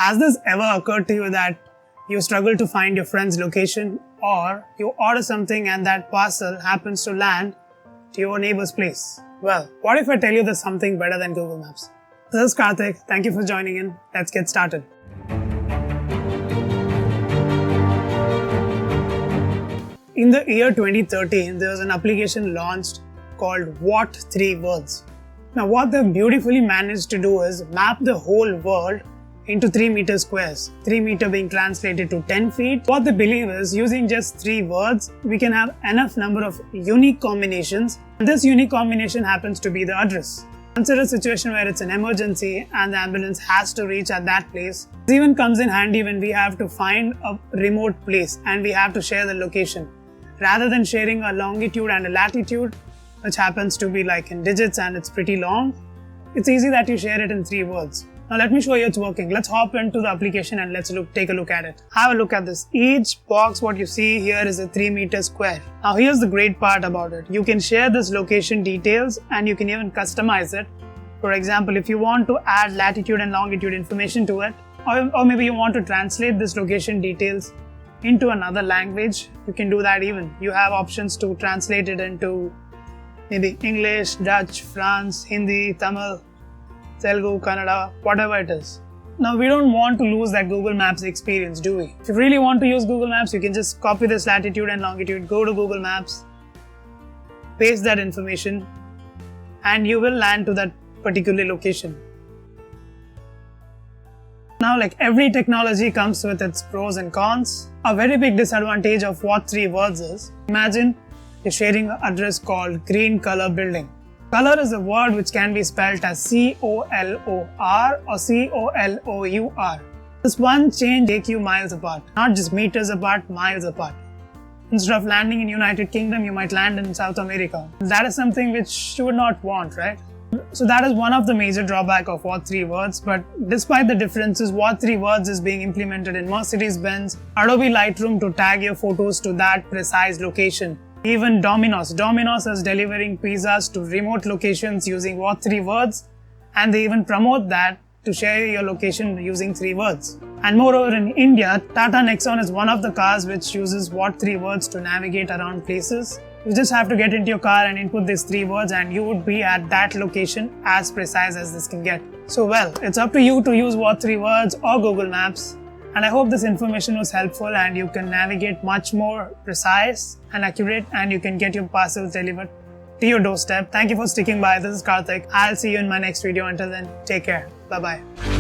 Has this ever occurred to you that you struggle to find your friend's location, or you order something and that parcel happens to land to your neighbor's place? Well, what if I tell you there's something better than Google Maps? This is Karthik. Thank you for joining in. Let's get started. In the year 2013, there was an application launched called What3words. Now, what they've beautifully managed to do is map the whole world into 3 meter squares, 3 meter being translated to 10 feet. What they believe is, using just 3 words, we can have enough number of unique combinations, and this unique combination happens to be the address. Consider a situation where it's an emergency and the ambulance has to reach at that place. This even comes in handy when we have to find a remote place and we have to share the location. Rather than sharing a longitude and a latitude, which happens to be like in digits and it's pretty long, it's easy that you share it in 3 words. Now let me show you it's working. Let's hop into the application and let's take a look at it. Have a look at this. Each box what you see here is a 3 meter square. Now here's the great part about it. You can share this location details and you can even customize it. For example, if you want to add latitude and longitude information to it, or maybe you want to translate this location details into another language, you can do that even. You have options to translate it into maybe English, Dutch, France, Hindi, Tamil, Telugu, Kannada, whatever it is. Now we don't want to lose that Google Maps experience, do we? If you really want to use Google Maps, you can just copy this latitude and longitude, go to Google Maps, paste that information, and you will land to that particular location. Now, like every technology comes with its pros and cons. A very big disadvantage of What3words is, imagine you're sharing an address called green color building. Color is a word which can be spelled as C-O-L-O-R or C-O-L-O-U-R. This one change takes you miles apart, not just meters apart, miles apart. Instead of landing in United Kingdom, you might land in South America. That is something which you would not want, right? So that is one of the major drawbacks of What3words, but despite the differences, What3words is being implemented in Mercedes-Benz, Adobe Lightroom to tag your photos to that precise location. Even Domino's is delivering pizzas to remote locations using What3words, and they even promote that to share your location using 3 words. And moreover, in India, Tata Nexon is one of the cars which uses What3words to navigate around places. You just have to get into your car and input these 3 words and you would be at that location as precise as this can get. So well, it's up to you to use What3words or Google Maps. And I hope this information was helpful and you can navigate much more precise and accurate, and you can get your parcels delivered to your doorstep. Thank you for sticking by. This is Karthik. I'll see you in my next video. Until then, take care. Bye-bye.